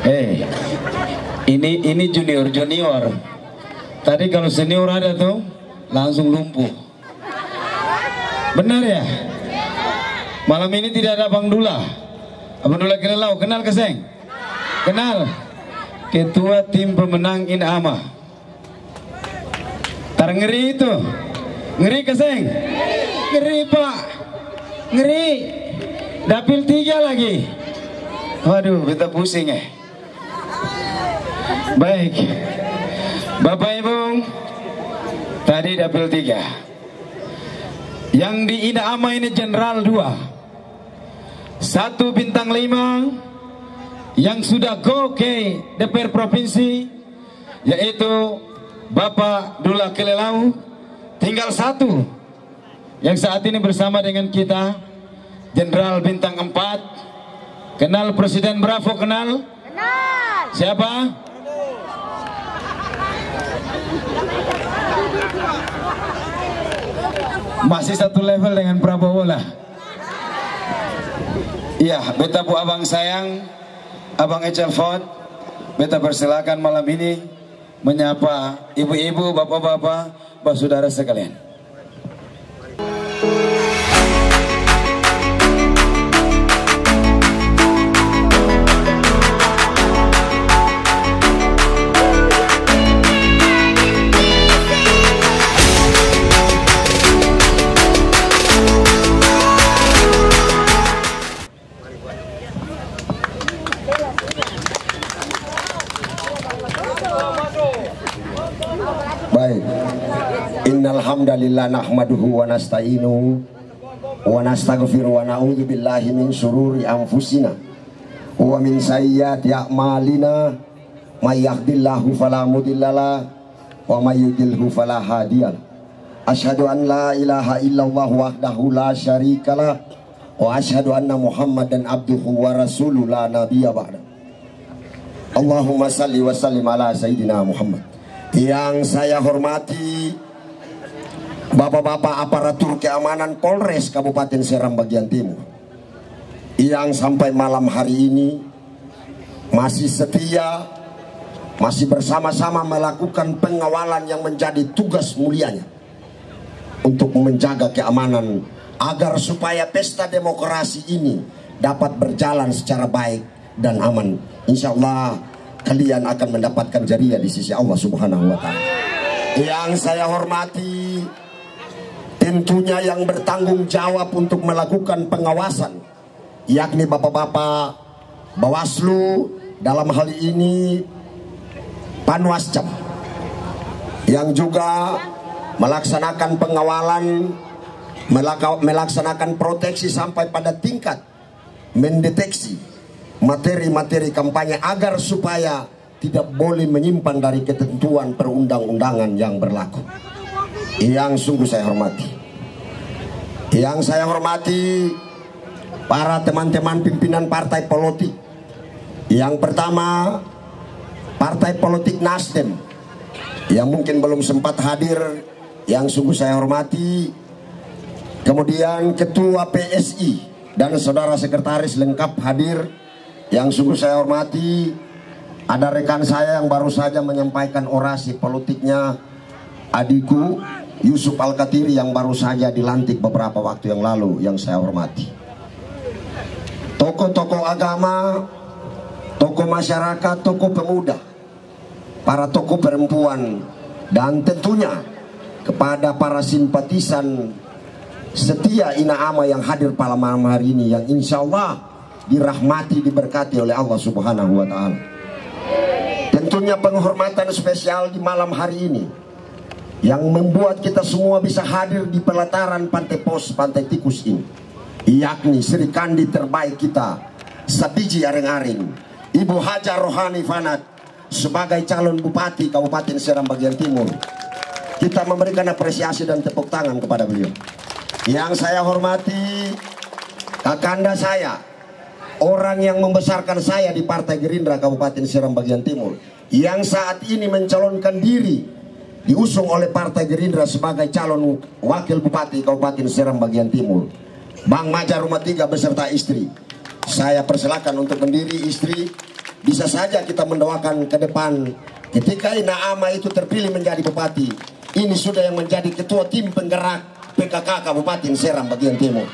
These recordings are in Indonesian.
Eh, ini junior. Tadi kalau senior ada tuh langsung lumpuh. Benar ya? Malam ini tidak ada Bang Dula. Abang Dula kenal Keseng? Kenal. Ketua tim pemenang Inama. Tar ngeri itu. Ngeri Keseng? Ngeri Pak. Ngeri. Dapil 3 lagi. Waduh, kita pusing ya. Baik, Bapak Ibu, tadi dapil 3. Yang di Inama ini Jenderal 2, 1 bintang 5 yang sudah go ke DPR Provinsi, yaitu Bapak Dula Kelelau. Tinggal 1 yang saat ini bersama dengan kita, Jenderal bintang 4. Kenal Presiden Bravo, kenal? Kenal. Siapa? Masih satu level dengan Prabowo lah. Iya, beta bu abang sayang, Abang Echel Ford, beta persilakan malam ini menyapa ibu-ibu, bapak-bapak, saudara sekalian. Baik, innal hamdalillah nahmaduhu wa nasta'inu wa nastaghfiru wa na'udzu billahi min syururi anfusina wa min sayyiati a'malina may yahdihillahu fala mudhillalah wa may yudlilhu fala hadiyalah. Asyhadu an la ilaha illallah wahdahu la syarikalah wa asyhadu anna Muhammadan abduhu wa rasuluhu la nabiyya ba'da. Allahumma salli wa sallim ala sayyidina Muhammad. Yang saya hormati bapak-bapak aparatur keamanan Polres Kabupaten Seram bagian Timur, yang sampai malam hari ini masih setia, masih bersama-sama melakukan pengawalan yang menjadi tugas mulianya untuk menjaga keamanan agar supaya pesta demokrasi ini dapat berjalan secara baik dan aman. Insya Allah kalian akan mendapatkan jariah di sisi Allah Subhanahu wa Ta'ala. Yang saya hormati tentunya yang bertanggung jawab untuk melakukan pengawasan, yakni bapak-bapak Bawaslu, dalam hal ini Panwascam, yang juga melaksanakan pengawalan, melaksanakan proteksi sampai pada tingkat mendeteksi materi-materi kampanye agar supaya tidak boleh menyimpan dari ketentuan perundang-undangan yang berlaku. Yang sungguh saya hormati. Yang saya hormati para teman-teman pimpinan partai politik. Yang pertama, Partai Politik Nasdem yang mungkin belum sempat hadir, yang sungguh saya hormati. Kemudian Ketua PSI dan Saudara Sekretaris lengkap hadir, yang sungguh saya hormati. Ada rekan saya yang baru saja menyampaikan orasi politiknya, adikku Yusuf Al-Katiri yang baru saja dilantik beberapa waktu yang lalu, yang saya hormati. Tokoh-tokoh agama, tokoh masyarakat, tokoh pemuda, para tokoh perempuan, dan tentunya kepada para simpatisan setia Inama yang hadir pada malam hari ini, yang insya Allah dirahmati, diberkati oleh Allah Subhanahu wa Ta'ala. Tentunya penghormatan spesial di malam hari ini yang membuat kita semua bisa hadir di pelataran Pantai Pos, Pantai Tikus ini, yakni Sri Kandi terbaik kita, Sadiji Aring-Aring, Ibu Hajar Rohani Fanat, sebagai calon Bupati Kabupaten Seram bagian Timur. Kita memberikan apresiasi dan tepuk tangan kepada beliau. Yang saya hormati kakanda saya, orang yang membesarkan saya di Partai Gerindra Kabupaten Seram bagian Timur, yang saat ini mencalonkan diri diusung oleh Partai Gerindra sebagai calon Wakil Bupati Kabupaten Seram bagian Timur, Bang Maja Rumah 3 beserta istri. Saya persilakan untuk berdiri istri, bisa saja kita mendoakan ke depan ketika Ina Ama itu terpilih menjadi bupati, ini sudah yang menjadi ketua tim penggerak PKK Kabupaten Seram bagian timur.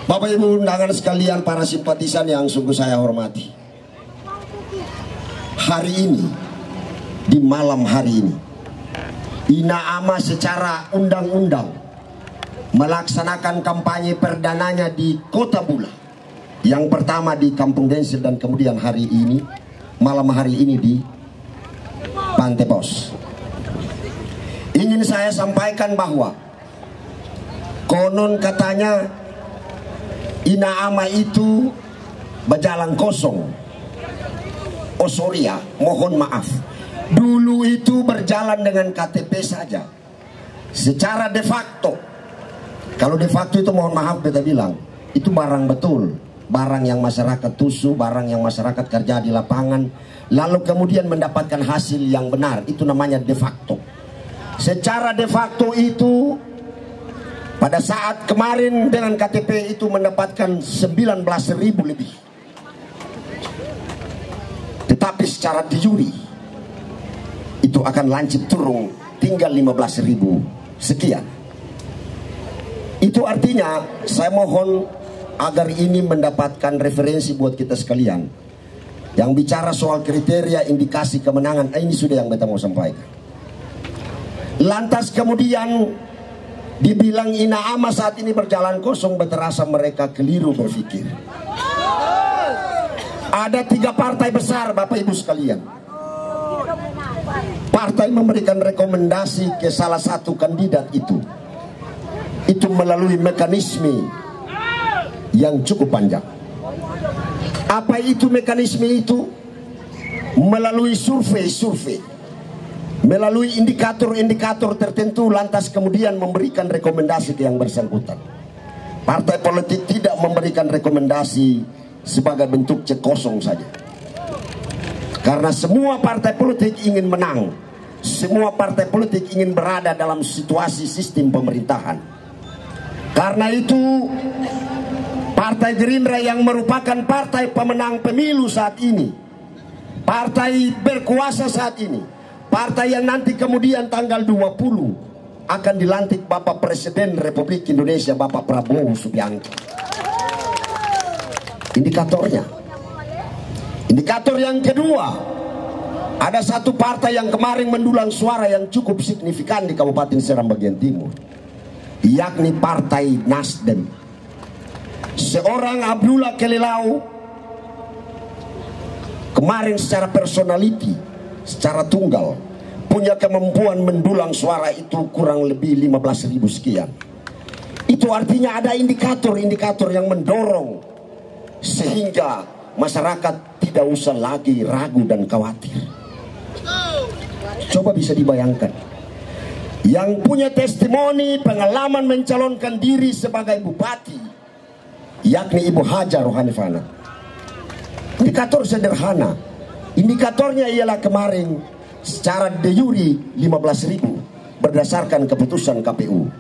Bapak Ibu undangan sekalian, para simpatisan yang sungguh saya hormati, hari ini, di malam hari ini, Ina Ama secara undang-undang melaksanakan kampanye perdananya di Kota Bula. Yang pertama di Kampung Densil dan kemudian hari ini, malam hari ini di Pantai Pos. Ingin saya sampaikan bahwa konon katanya Ina Ama itu berjalan kosong. Oh sorry ya, mohon maaf. Dulu itu berjalan dengan KTP saja. Secara de facto, kalau de facto itu mohon maaf beta bilang, itu barang betul. Barang yang masyarakat tusu, barang yang masyarakat kerja di lapangan, lalu kemudian mendapatkan hasil yang benar, itu namanya de facto. Secara de facto itu, pada saat kemarin dengan KTP itu mendapatkan 19.000 lebih. Tetapi secara de jure, itu akan lancip turun tinggal 15.000 sekian. Itu artinya saya mohon agar ini mendapatkan referensi buat kita sekalian. Yang bicara soal kriteria indikasi kemenangan, ini sudah yang kita mau sampaikan. Lantas kemudian dibilang Ina Ama saat ini berjalan kosong, terasa mereka keliru berpikir. Ada 3 partai besar Bapak Ibu sekalian. Partai memberikan rekomendasi ke salah satu kandidat itu melalui mekanisme yang cukup panjang. Apa itu mekanisme itu? Melalui survei, melalui indikator-indikator tertentu, lantas kemudian memberikan rekomendasi ke yang bersangkutan. Partai politik tidak memberikan rekomendasi sebagai bentuk cek kosong saja. Karena semua partai politik ingin menang. Semua partai politik ingin berada dalam situasi sistem pemerintahan. Karena itu Partai Gerindra yang merupakan partai pemenang pemilu saat ini, partai berkuasa saat ini, partai yang nanti kemudian tanggal 20 akan dilantik Bapak Presiden Republik Indonesia, Bapak Prabowo Subianto. Indikatornya. Indikator yang kedua, ada satu partai yang kemarin mendulang suara yang cukup signifikan di Kabupaten Seram bagian timur, yakni Partai Nasdem. Seorang Abdullah Kelilau kemarin secara personality, secara tunggal, punya kemampuan mendulang suara itu kurang lebih 15.000 sekian. Itu artinya ada indikator-indikator yang mendorong sehingga masyarakat tidak usah lagi ragu dan khawatir. Coba bisa dibayangkan, yang punya testimoni pengalaman mencalonkan diri sebagai bupati, yakni Ibu Haja Rohani Fana. Indikator sederhana. Indikatornya ialah kemarin secara de jure 15.000 berdasarkan keputusan KPU.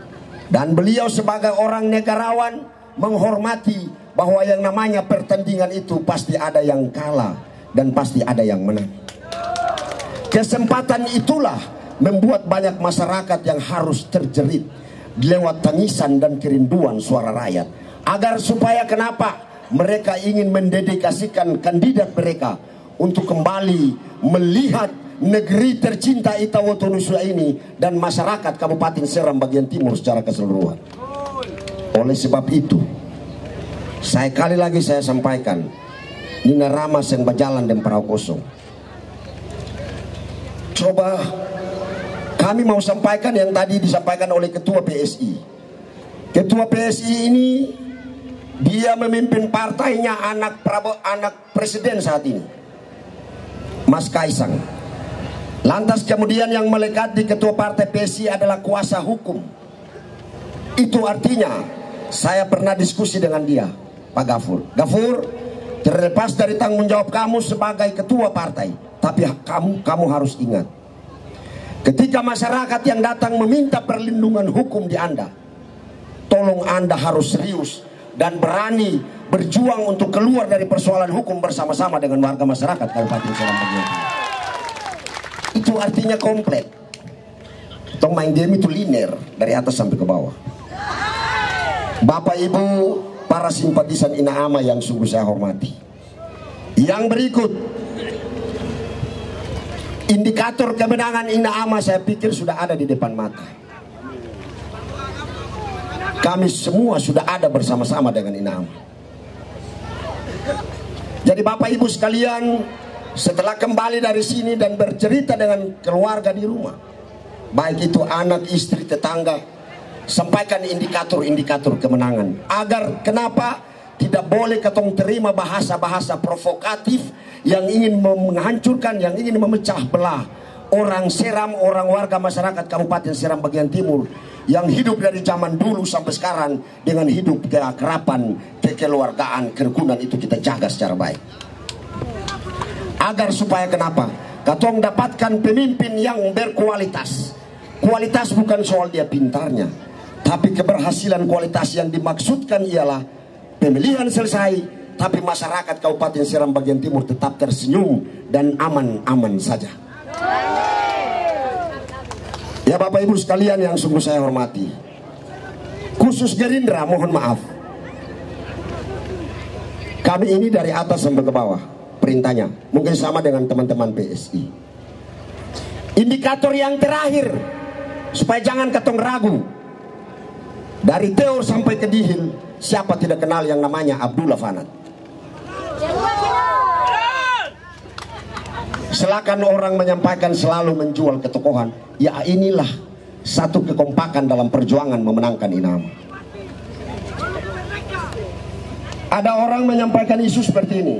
Dan beliau sebagai orang negarawan menghormati bahwa yang namanya pertandingan itu pasti ada yang kalah dan pasti ada yang menang. Kesempatan itulah membuat banyak masyarakat yang harus terjerit lewat tangisan dan kerinduan suara rakyat. Agar supaya kenapa? Mereka ingin mendedikasikan kandidat mereka untuk kembali melihat negeri tercinta Itawotonusua ini dan masyarakat Kabupaten Seram bagian timur secara keseluruhan. Oleh sebab itu, kali lagi saya sampaikan, Nina Ramas yang berjalan dan perahu kosong. Coba kami mau sampaikan yang tadi disampaikan oleh Ketua PSI. Ketua PSI ini dia memimpin partainya anak presiden saat ini, Mas Kaisang. Lantas kemudian yang melekat di Ketua Partai PSI adalah kuasa hukum. Itu artinya saya pernah diskusi dengan dia, Pak Gafur. Gafur, terlepas dari tanggung jawab kamu sebagai ketua partai, tapi kamu harus ingat, ketika masyarakat yang datang meminta perlindungan hukum di Anda, tolong Anda harus serius dan berani berjuang untuk keluar dari persoalan hukum bersama-sama dengan warga masyarakat Kabupaten Seram Bagian Timur. Itu artinya komplit. Tong main game itu linear dari atas sampai ke bawah. Bapak Ibu, para simpatisan Ina Ama yang sungguh saya hormati. Yang berikut, indikator kemenangan Ina Ama saya pikir sudah ada di depan mata. Kami semua sudah ada bersama-sama dengan Ina Ama. Jadi Bapak Ibu sekalian, setelah kembali dari sini dan bercerita dengan keluarga di rumah, baik itu anak, istri, tetangga, sampaikan indikator-indikator kemenangan. Agar kenapa tidak boleh ketong terima bahasa-bahasa provokatif yang ingin menghancurkan, yang ingin memecah belah orang Seram, orang warga masyarakat Kabupaten Seram Bagian Timur yang hidup dari zaman dulu sampai sekarang dengan hidup keakraban, kekeluargaan, kerukunan itu kita jaga secara baik. Agar supaya kenapa? Katong dapatkan pemimpin yang berkualitas. Kualitas bukan soal dia pintarnya, tapi keberhasilan kualitas yang dimaksudkan ialah pemilihan selesai, tapi masyarakat Kabupaten Seram Bagian Timur tetap tersenyum dan aman-aman saja. Ya Bapak Ibu sekalian yang sungguh saya hormati, khusus Gerindra mohon maaf, kami ini dari atas sampai ke bawah perintahnya mungkin sama dengan teman-teman PSI. Indikator yang terakhir supaya jangan ketong ragu, dari Teo sampai ke Dihil, siapa tidak kenal yang namanya Abdullah Fanat? Silakan orang menyampaikan selalu menjual ketokohan. Ya inilah satu kekompakan dalam perjuangan memenangkan Ina Ama. Ada orang menyampaikan isu seperti ini.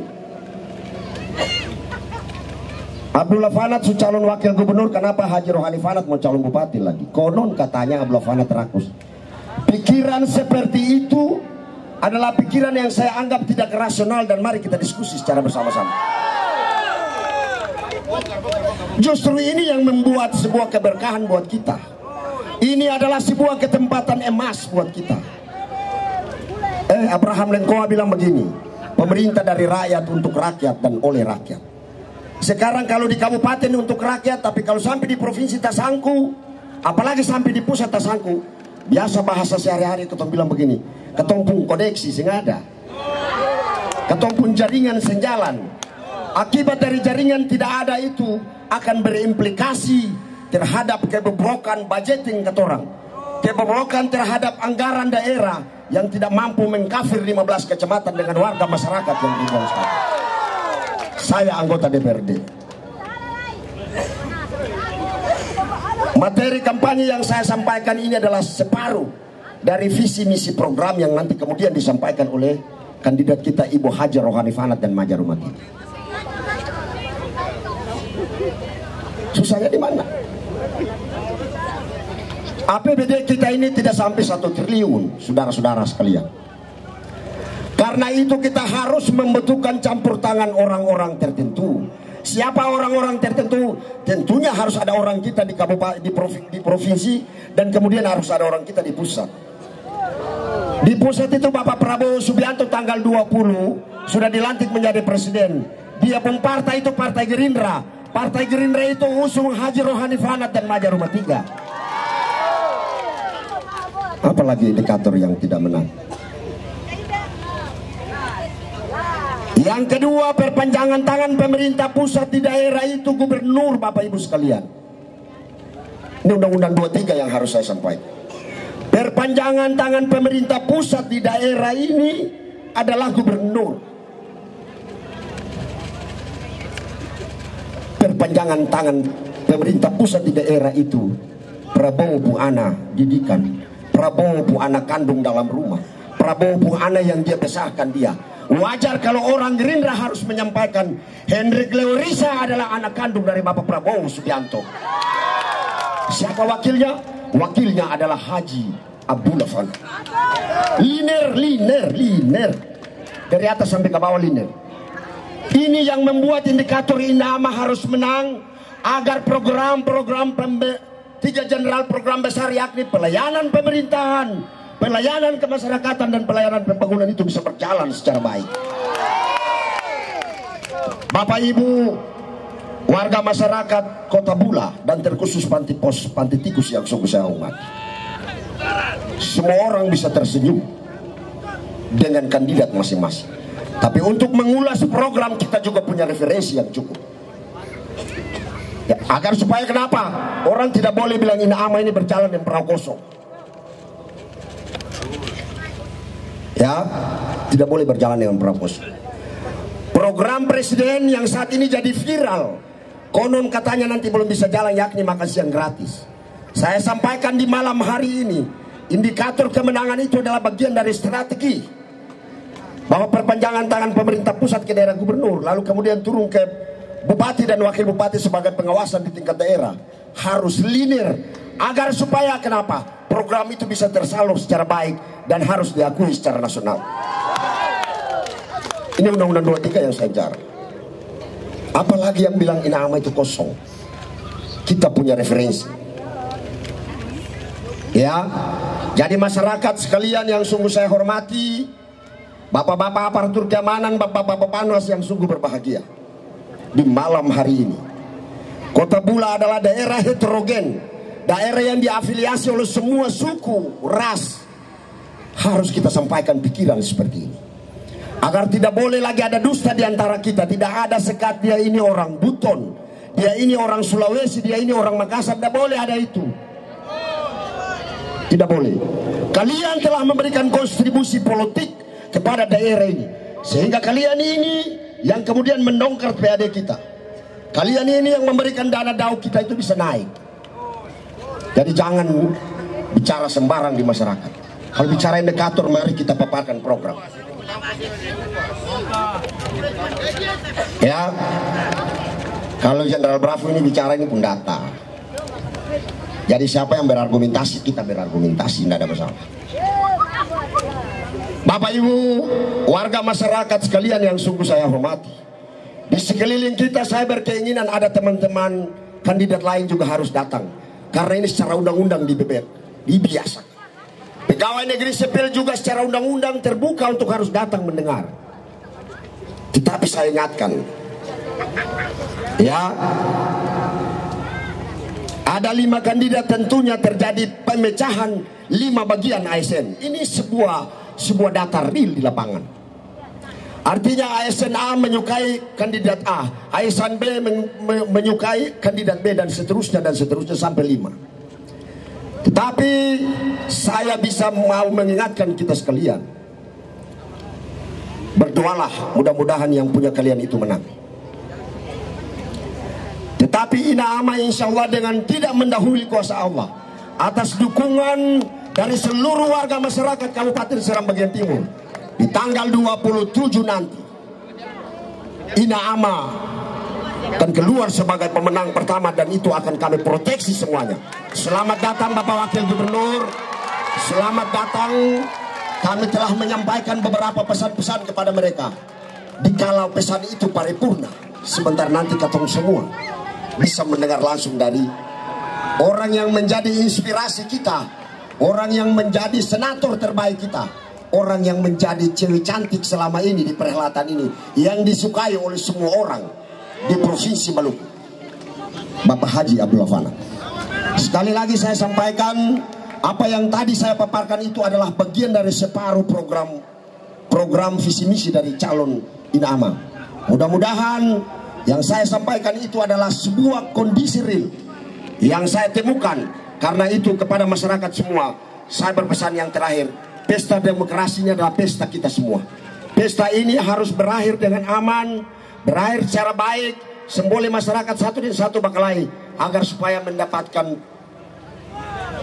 Abdullah Fanat su calon wakil gubernur, kenapa Haji Rohani Fanat mau calon bupati lagi? Konon katanya Abdullah Fanat rakus. Pikiran seperti itu adalah pikiran yang saya anggap tidak rasional dan mari kita diskusi secara bersama-sama. Justru ini yang membuat sebuah keberkahan buat kita. Ini adalah sebuah ketempatan emas buat kita. Abraham Lengkoa bilang begini, pemerintah dari rakyat untuk rakyat dan oleh rakyat. Sekarang kalau di kabupaten untuk rakyat, tapi kalau sampai di provinsi tak sangku, apalagi sampai di pusat tak sangku. Biasa bahasa sehari-hari ketong bilang begini, ketong pun koneksi sengaja, ketong pun jaringan senjalan. Akibat dari jaringan tidak ada itu akan berimplikasi terhadap kebobrokan budgeting ketorang, kebobrokan terhadap anggaran daerah yang tidak mampu mengkafir 15 kecamatan dengan warga masyarakat yang tinggal sekarang. Saya anggota DPRD. Materi kampanye yang saya sampaikan ini adalah separuh dari visi misi program yang nanti kemudian disampaikan oleh kandidat kita Ibu Haji Rohani Fanat dan Maja Rumati. Susahnya di mana? APBD kita ini tidak sampai 1 triliun, saudara-saudara sekalian. Karena itu kita harus membutuhkan campur tangan orang-orang tertentu. Siapa orang-orang tertentu? Tentunya harus ada orang kita di kabupaten, di provinsi, dan kemudian harus ada orang kita di pusat. Di pusat itu Bapak Prabowo Subianto tanggal 20 sudah dilantik menjadi presiden. Dia pun partai itu Partai Gerindra. Partai Gerindra itu usung Haji Rohani Fanat dan Maja Rumah 3. Apalagi indikator yang tidak menang. Yang kedua, perpanjangan tangan pemerintah pusat di daerah itu gubernur, Bapak Ibu sekalian. Ini Undang-Undang 23 yang harus saya sampaikan. Perpanjangan tangan pemerintah pusat di daerah ini adalah gubernur. Perpanjangan tangan pemerintah pusat di daerah itu Prabowo Bu Ana didikan, Prabowo Bu Ana kandung dalam rumah, Prabowo Bu Ana yang dia besarkan dia. Wajar kalau orang Gerindra harus menyampaikan Hendrik Leorisa adalah anak kandung dari Bapak Prabowo Subianto. Siapa wakilnya? Wakilnya adalah Haji Abdullah Fanat. Liner dari atas sampai ke bawah liner. Ini yang membuat indikator Ina Ama harus menang agar program-program 3 general program besar yakni pelayanan pemerintahan, pelayanan kemasyarakatan dan pelayanan pembangunan itu bisa berjalan secara baik. Bapak Ibu, warga masyarakat Kota Bula dan terkhusus panti pos, panti tikus yang sungguh saya hormati. Semua orang bisa tersenyum dengan kandidat masing-masing. Tapi untuk mengulas program kita juga punya referensi yang cukup. Ya, agar supaya kenapa? Orang tidak boleh bilang Inama ini berjalan dengan perahu kosong. Ya, tidak boleh berjalan dengan perahu kosong. Program presiden yang saat ini jadi viral, konon katanya nanti belum bisa jalan, yakni makan siang gratis. Saya sampaikan di malam hari ini, indikator kemenangan itu adalah bagian dari strategi bahwa perpanjangan tangan pemerintah pusat ke daerah gubernur, lalu kemudian turun ke bupati dan wakil bupati sebagai pengawasan di tingkat daerah, harus linear agar supaya kenapa? Program itu bisa tersalur secara baik dan harus diakui secara nasional. Ini Undang-Undang 23 yang saya jar. Apalagi yang bilang Inama itu kosong. Kita punya referensi. Ya, jadi masyarakat sekalian yang sungguh saya hormati, bapak-bapak aparatur keamanan, bapak-bapak Panwas yang sungguh berbahagia. Di malam hari ini, Kota Bula adalah daerah heterogen, daerah yang diafiliasi oleh semua suku, ras. Harus kita sampaikan pikiran seperti ini. Agar tidak boleh lagi ada dusta di antara kita. Tidak ada sekat dia ini orang Buton, dia ini orang Sulawesi, dia ini orang Makassar. Tidak boleh ada itu. Tidak boleh. Kalian telah memberikan kontribusi politik kepada daerah ini, sehingga kalian ini yang kemudian mendongkrak PAD kita. Kalian ini yang memberikan dana daun kita itu bisa naik. Jadi jangan bicara sembarang di masyarakat. Kalau bicara indikator, mari kita paparkan program. Ya, kalau Jenderal Bravo ini bicara ini pun data. Jadi siapa yang berargumentasi, kita berargumentasi, tidak ada masalah. Bapak Ibu, warga masyarakat sekalian yang sungguh saya hormati, di sekeliling kita saya berkeinginan ada teman-teman kandidat lain juga harus datang, karena ini secara undang-undang dibiasakan. Pegawai negeri sipil juga secara undang-undang terbuka untuk harus datang mendengar. Tetapi saya ingatkan, ya, ada 5 kandidat, tentunya terjadi pemecahan 5 bagian ASN. Ini sebuah data real di lapangan. Artinya ASN A menyukai kandidat A, ASN B menyukai kandidat B, dan seterusnya sampai 5. Tetapi saya bisa mau mengingatkan kita sekalian, berdoalah mudah-mudahan yang punya kalian itu menang. Tetapi Inama insya Allah dengan tidak mendahului kuasa Allah, atas dukungan dari seluruh warga masyarakat Kabupaten Seram Bagian Timur, di tanggal 27 nanti Inama akan keluar sebagai pemenang pertama, dan itu akan kami proteksi semuanya. Selamat datang Bapak Wakil Gubernur, selamat datang. Kami telah menyampaikan beberapa pesan-pesan kepada mereka. Dikalau pesan itu paripurna, sebentar nanti katong semua bisa mendengar langsung dari orang yang menjadi inspirasi kita, orang yang menjadi senator terbaik kita, orang yang menjadi cewek cantik selama ini di perhelatan ini, yang disukai oleh semua orang di Provinsi Maluku, Bapak Haji Abdullah Fana. Sekali lagi saya sampaikan, apa yang tadi saya paparkan itu adalah bagian dari separuh program visi misi dari calon Inama. Mudah-mudahan yang saya sampaikan itu adalah sebuah kondisi real yang saya temukan. Karena itu kepada masyarakat semua saya berpesan yang terakhir, pesta demokrasinya adalah pesta kita semua. Pesta ini harus berakhir dengan aman, berakhir secara baik, semboleh masyarakat satu dan satu bakalai, agar supaya mendapatkan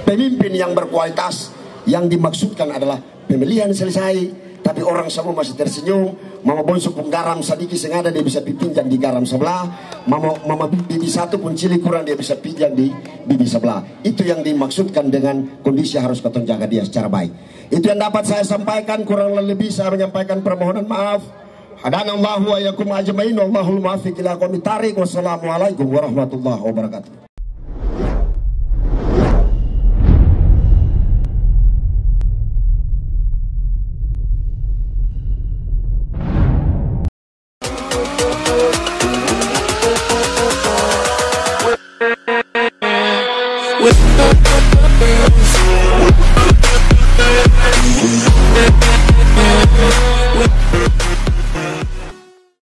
pemimpin yang berkualitas. Yang dimaksudkan adalah pemilihan selesai, tapi orang semua masih tersenyum. Mama bonsok pun garam sedikit sengaja dia bisa pinjam di garam sebelah. Mama bibi satu pun cili kurang dia bisa pinjam di bibi sebelah. Itu yang dimaksudkan dengan kondisi harus kita jaga dia secara baik. Itu yang dapat saya sampaikan, kurang lebih saya menyampaikan permohonan maaf. Hadanallahu wa yakum ajmain, wallahul muwaffiq ila aqwamit thariq. Wassalamualaikum warahmatullahi wabarakatuh.